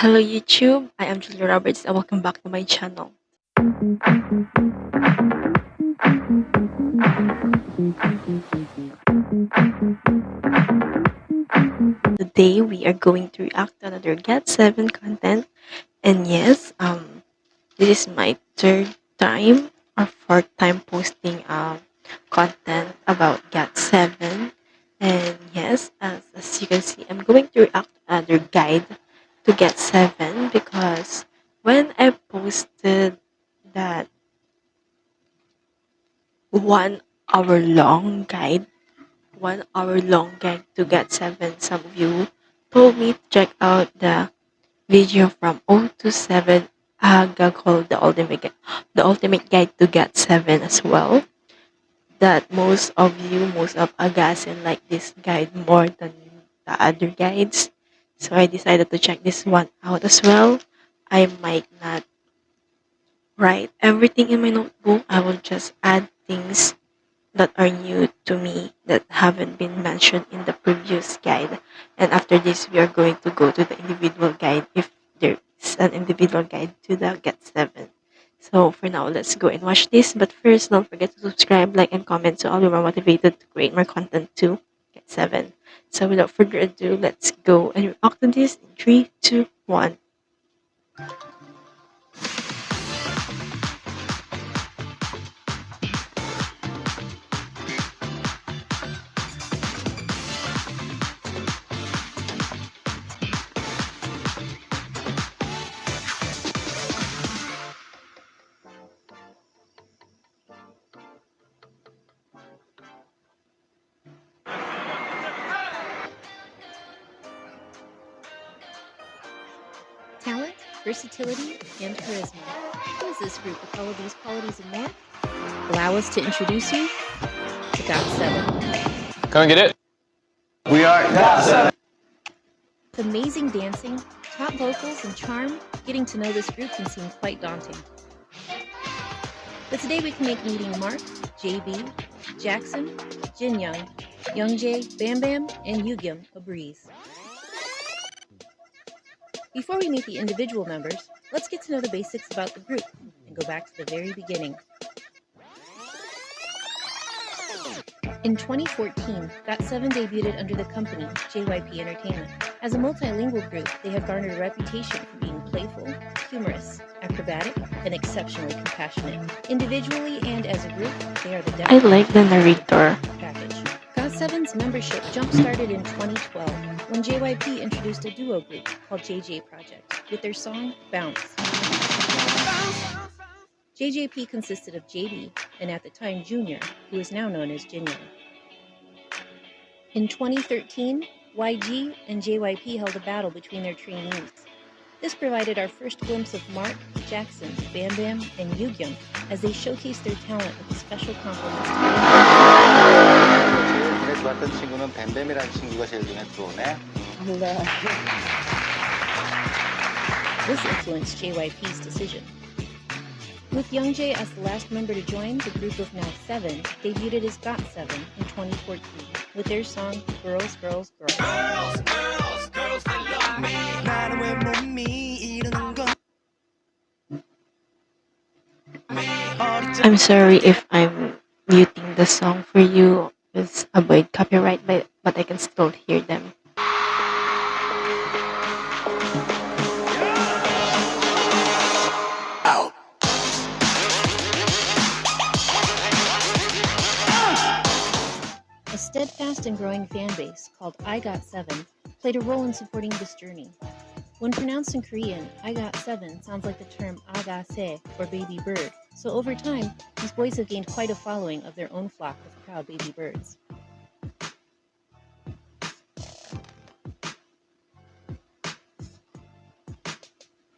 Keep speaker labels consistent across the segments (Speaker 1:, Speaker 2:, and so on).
Speaker 1: Hello YouTube, I am Julia Roberts and welcome back to my channel. Today we are going to react to another GOT7 content, and yes, this is my third time or fourth time posting content about GOT7. And yes, as you can see, I'm going to react to another guide to GOT7 because when I posted that 1 hour long guide, 1 hour long guide to GOT7, some of you told me to check out the video from OT7AHGA called the ultimate guide to GOT7 as well. That most of Agasin like this guide more than the other guides. So I decided to check this one out as well. I might not write everything in my notebook. I will just add things that are new to me that haven't been mentioned in the previous guide. And after this, we are going to go to the individual guide if there is an individual guide to the GOT7. So for now, let's go and watch this. But first, don't forget to subscribe, like, and comment so I'll be more motivated to create more content to GOT7. So without further ado, let's go and react to this in 3, 2, 1.
Speaker 2: Talent, versatility, and charisma. Who is this group with all of these qualities and more? Allow us to introduce you to GOT7.
Speaker 3: Come and get it. We are GOT7.
Speaker 2: With amazing dancing, top vocals, and charm, getting to know this group can seem quite daunting. But today we can make meeting Mark, JB, Jackson, Jinyoung, Youngjae, Bam Bam, and Yugyeom a breeze. Before we meet the individual members, let's get to know the basics about the group and go back to the very beginning. In 2014, GOT7 debuted under the company JYP Entertainment. As a multilingual group, they have garnered a reputation for being playful, humorous, acrobatic, and exceptionally compassionate. Individually and as a group, they are the
Speaker 1: I like the narrator.
Speaker 2: package. GOT7's membership jump-started in 2012 when JYP introduced a duo group called JJ Project with their song Bounce. JJP consisted of JB and at the time Junior, who is now known as Jinyoung. In 2013, YG and JYP held a battle between their trainees. This provided our first glimpse of Mark, Jackson, Bam Bam, and Yugyeom as they showcased their talent with special compliments to
Speaker 4: 눈에 좋았던 친구는 뱀뱀이라는 친구가 제일 눈에 들어오네.
Speaker 2: This influenced JYP's decision. With Youngjae as the last member to join, the group of now 7 debuted as GOT7 in 2014 with their song Girls, Girls, Girls. Girls, girls, girls, they love me.
Speaker 1: I'm sorry if I'm muting the song for you. Just avoid copyright, but I can still hear them.
Speaker 2: A steadfast and growing fan base called I GOT7 played a role in supporting this journey. When pronounced in Korean, I GOT7 sounds like the term agase or baby bird, so over time, these boys have gained quite a following of their own flock of proud baby birds.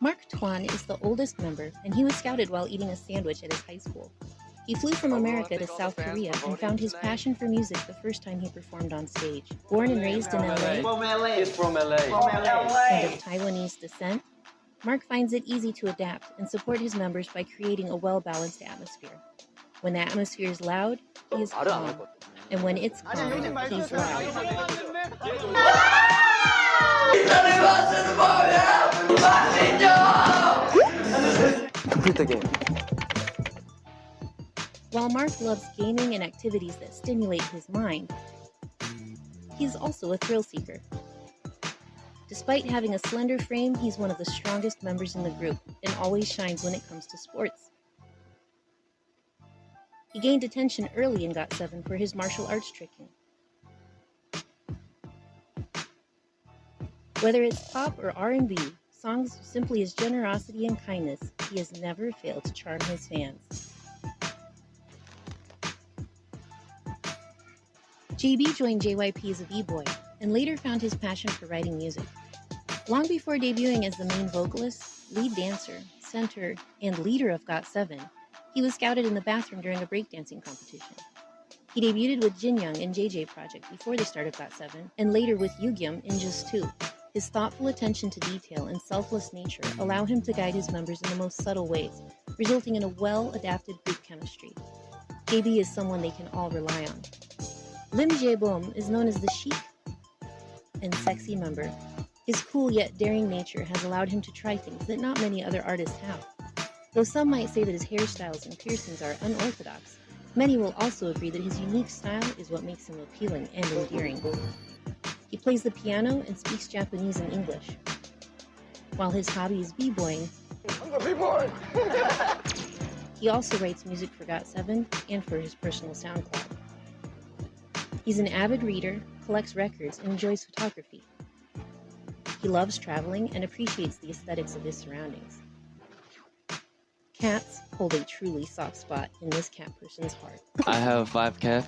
Speaker 2: Mark Twan is the oldest member, and he was scouted while eating a sandwich at his high school. He flew from America to South Korea and found his passion for music the first time he performed on stage. Born and raised in LA,
Speaker 3: He's from LA.
Speaker 2: and of Taiwanese descent, Mark finds it easy to adapt and support his members by creating a well-balanced atmosphere. When the atmosphere is loud, he is calm, and when it's calm, he's loud.
Speaker 3: Complete the game.
Speaker 2: While Mark loves gaming and activities that stimulate his mind, he is also a thrill seeker. Despite having a slender frame, he's one of the strongest members in the group and always shines when it comes to sports. He gained attention early in GOT7 for his martial arts tricking. Whether it's pop or R&B, songs simply his generosity and kindness, he has never failed to charm his fans. JB joined JYP as a b-boy and later found his passion for writing music. Long before debuting as the main vocalist, lead dancer, center, and leader of GOT7, he was scouted in the bathroom during a breakdancing competition. He debuted with Jinyoung in JJ Project before the start of GOT7, and later with Yugyeom in Just 2. His thoughtful attention to detail and selfless nature allow him to guide his members in the most subtle ways, resulting in a well-adapted group chemistry. JB is someone they can all rely on. Lim Jae-bom is known as the chic and sexy member. His cool yet daring nature has allowed him to try things that not many other artists have. Though some might say that his hairstyles and piercings are unorthodox, many will also agree that his unique style is what makes him appealing and endearing. He plays the piano and speaks Japanese and English. While his hobby is b-boying,
Speaker 3: I'm the b-boy!
Speaker 2: he also writes music for GOT7 and for his personal SoundCloud. He's an avid reader, collects records, and enjoys photography. He loves traveling and appreciates the aesthetics of his surroundings. Cats hold a truly soft spot in this cat person's heart.
Speaker 5: I have 5 cats.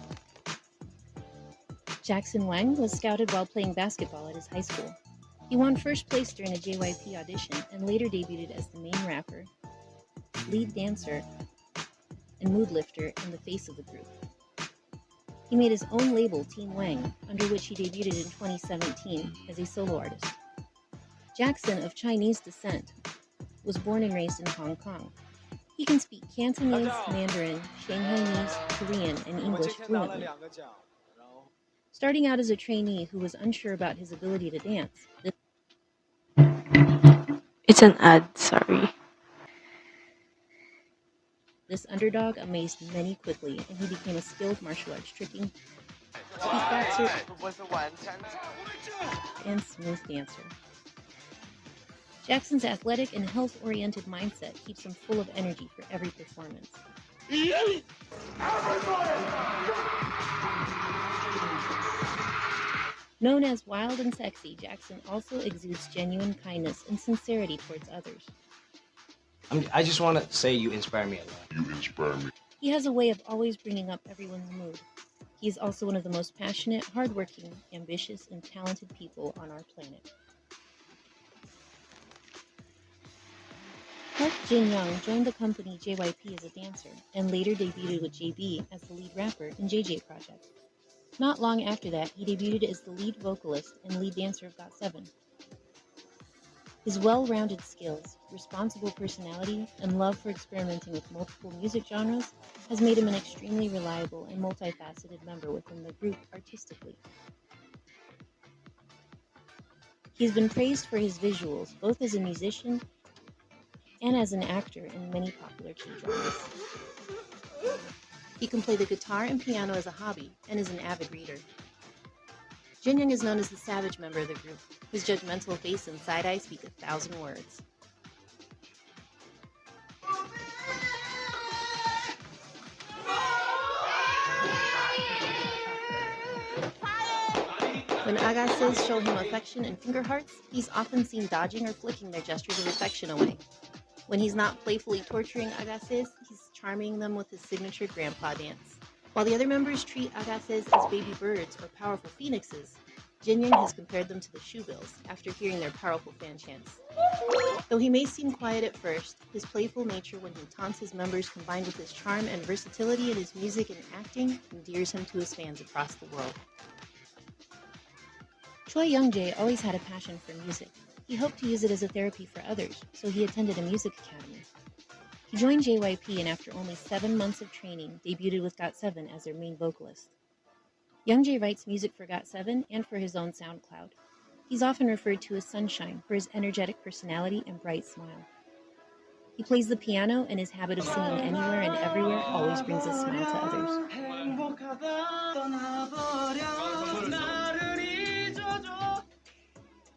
Speaker 2: Jackson Wang was scouted while playing basketball at his high school. He won first place during a JYP audition and later debuted as the main rapper, lead dancer, and mood lifter and the face of the group. He made his own label, Team Wang, under which he debuted in 2017 as a solo artist. Jackson, of Chinese descent, was born and raised in Hong Kong. He can speak Cantonese, Mandarin, Shanghainese, Korean, and English fluently. Starting out as a trainee who was unsure about his ability to dance,
Speaker 1: It's an ad, sorry.
Speaker 2: this underdog amazed many quickly, and he became a skilled martial arts tricking, beatboxer, and smooth dancer. Jackson's athletic and health-oriented mindset keeps him full of energy for every performance. Known as wild and sexy, Jackson also exudes genuine kindness and sincerity towards others.
Speaker 6: I just want to say you inspire me a lot.
Speaker 2: He has a way of always bringing up everyone's mood. He is also one of the most passionate, hardworking, ambitious, and talented people on our planet. Park Jin-young joined the company JYP as a dancer, and later debuted with JB as the lead rapper in JJ Project. Not long after that, he debuted as the lead vocalist and lead dancer of GOT7. His well-rounded skills, responsible personality, and love for experimenting with multiple music genres has made him an extremely reliable and multifaceted member within the group artistically. He's been praised for his visuals, both as a musician and as an actor in many popular K-dramas. He can play the guitar and piano as a hobby and is an avid reader. Jinyoung is known as the savage member of the group. His judgmental face and side-eye speak 1,000 words. When Agassiz show him affection and finger hearts, he's often seen dodging or flicking their gestures of affection away. When he's not playfully torturing Agassiz, he's charming them with his signature grandpa dance. While the other members treat Agassiz as baby birds or powerful phoenixes, Jinyoung has compared them to the shoebills after hearing their powerful fan chants. Though he may seem quiet at first, his playful nature when he taunts his members combined with his charm and versatility in his music and acting endears him to his fans across the world. Choi Young-jae always had a passion for music. He hoped to use it as a therapy for others, so he attended a music academy. He joined JYP and after only 7 months of training, debuted with GOT7 as their main vocalist. Young-jae writes music for GOT7 and for his own SoundCloud. He's often referred to as Sunshine for his energetic personality and bright smile. He plays the piano, and his habit of singing anywhere and everywhere always brings a smile to others.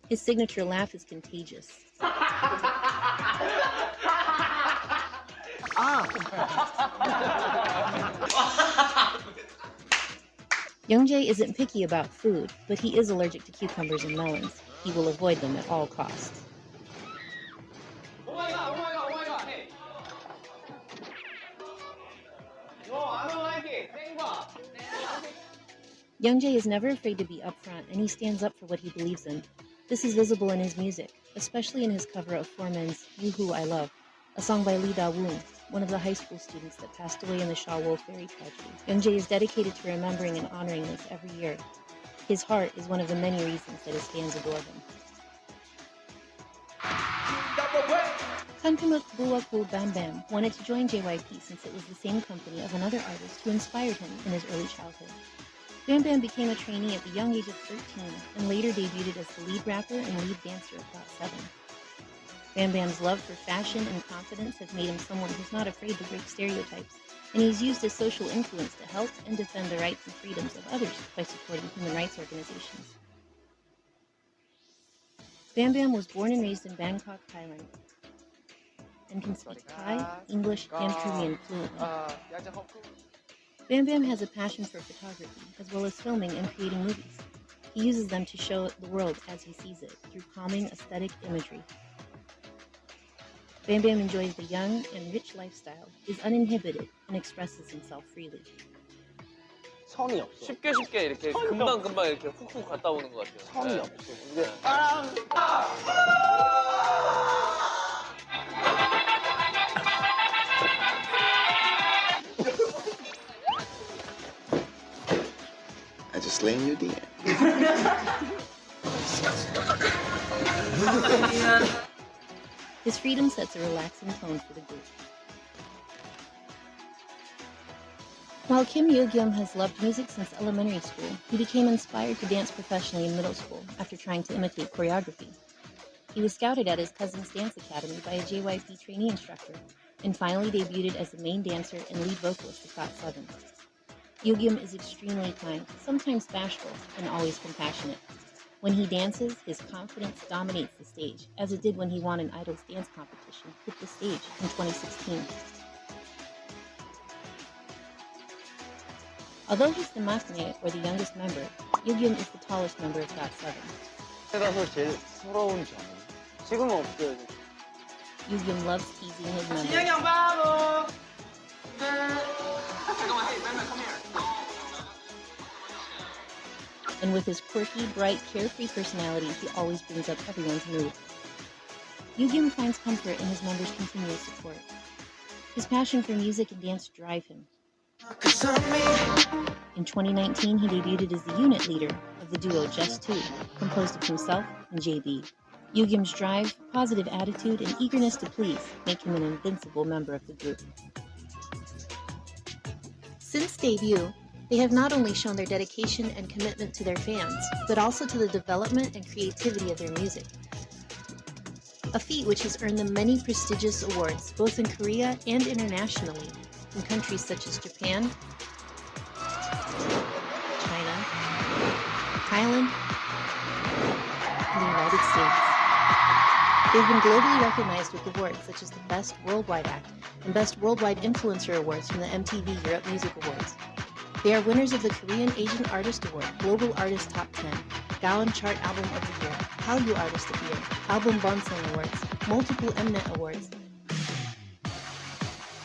Speaker 2: His signature laugh is contagious. Youngjae isn't picky about food, but he is allergic to cucumbers and melons. He will avoid them at all costs.
Speaker 6: Oh my god, hey. No, I don't like it.
Speaker 2: Youngjae is never afraid to be upfront, and he stands up for what he believes in. This is visible in his music, especially in his cover of Foreman's You Who I Love, a song by Lee Da-woon, one of the high school students that passed away in the Shaw Wolf Ferry tragedy. Youngjae is dedicated to remembering and honoring this every year. His heart is one of the many reasons that his fans adore him. Kankamuk Buwaku Bam Bam wanted to join JYP since it was the same company of another artist who inspired him in his early childhood. Bam Bam became a trainee at the young age of 13 and later debuted as the lead rapper and lead dancer of GOT7. Bam Bam's love for fashion and confidence have made him someone who's not afraid to break stereotypes, and he's used his social influence to help and defend the rights and freedoms of others by supporting human rights organizations. Bam Bam was born and raised in Bangkok, Thailand, and can speak Thai, English, and Korean fluently. Bam Bam has a passion for photography, as well as filming and creating movies. He uses them to show the world as he sees it, through calming aesthetic imagery. Bam Bam enjoys the young and rich lifestyle, is uninhibited, and expresses himself freely.
Speaker 3: 선이 없어.
Speaker 5: 쉽게 이렇게 금방 이렇게 훅훅 갔다 오는 것 같아요.
Speaker 3: 선이
Speaker 5: 네.
Speaker 3: 없어. 이게 I just lay in your DM.
Speaker 2: His freedom sets a relaxing tone for the group. While Kim Yo-gyum has loved music since elementary school, he became inspired to dance professionally in middle school after trying to imitate choreography. He was scouted at his cousin's dance academy by a JYP trainee instructor, and finally debuted as the main dancer and lead vocalist of GOT7. Yo-gyum is extremely kind, sometimes bashful, and always compassionate. When he dances, his confidence dominates the stage, as it did when he won an Idol's dance competition, Hit the Stage, in 2016. Although he's the maknae, or the youngest member, Yo-gyum is the tallest member of GOT7.
Speaker 3: 그래서 제일 서러운 점은 지금은 없어요.
Speaker 2: Yo-gyum loves teasing his members.
Speaker 5: 형 바보. 잠깐만, hey, man, come here.
Speaker 2: And with his quirky, bright, carefree personality, he always brings up everyone's mood. Yo-gyum finds comfort in his members' continuous support. His passion for music and dance drive him. In 2019, he debuted as the unit leader of the duo Just Two, composed of himself and JB. Yo-gyum's drive, positive attitude, and eagerness to please make him an invincible member of the group. Since debut, they have not only shown their dedication and commitment to their fans, but also to the development and creativity of their music. A feat which has earned them many prestigious awards, both in Korea and internationally, in countries such as Japan, China, Thailand, and the United States. They've been globally recognized with awards such as the Best Worldwide Act and Best Worldwide Influencer Awards from the MTV Europe Music Awards. They are winners of the Korean Asian Artist Award, Global Artist Top 10, Gaon Chart Album of the Year, Hallyu Artist of the Year, Album Bonsang Awards, multiple Mnet Awards,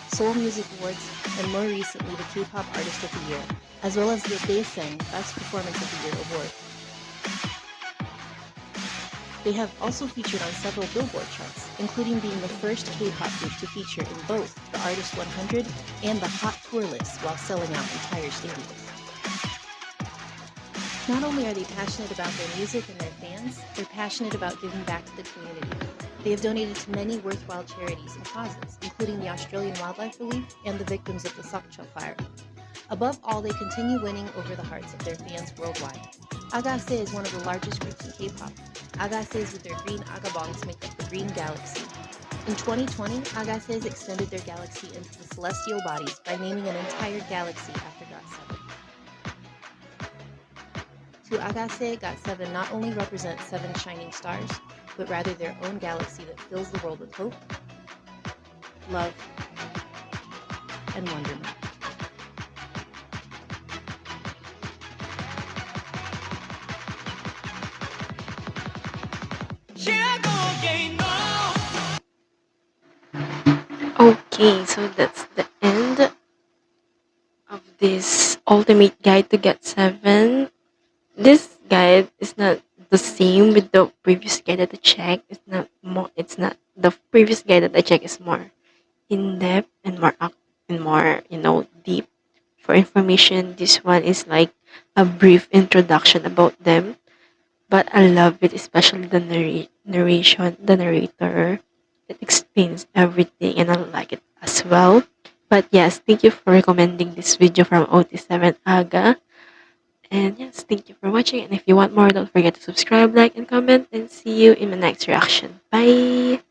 Speaker 2: Seoul Music Awards, and more recently the K-Pop Artist of the Year, as well as the Daesang Best Performance of the Year award. They have also featured on several Billboard charts, including being the first K-pop group to feature in both the Artist 100 and the Hot Tour list while selling out entire stadiums. Not only are they passionate about their music and their fans, they're passionate about giving back to the community. They have donated to many worthwhile charities and causes, including the Australian Wildlife Relief and the victims of the Sokcho fire. Above all, they continue winning over the hearts of their fans worldwide. Agase is one of the largest groups in K-pop. Agases with their green agabongs make up the Green Galaxy. In 2020, Agases extended their galaxy into the celestial bodies by naming an entire galaxy after GOT7. To Agase, GOT7 not only represents 7 shining stars, but rather their own galaxy that fills the world with hope, love, and wonderment.
Speaker 1: Okay, so that's the end of this ultimate guide to get 7. This guide is not the same with the previous guide that I checked. It's not the previous guide that I checked is more in depth and more deep. For information, this one is like a brief introduction about them. But I love it, especially the the narrator. It explains everything, and I like it as well. But yes, thank you for recommending this video from OT7AHGA. And yes, thank you for watching. And if you want more, don't forget to subscribe, like, and comment. And see you in the next reaction. Bye!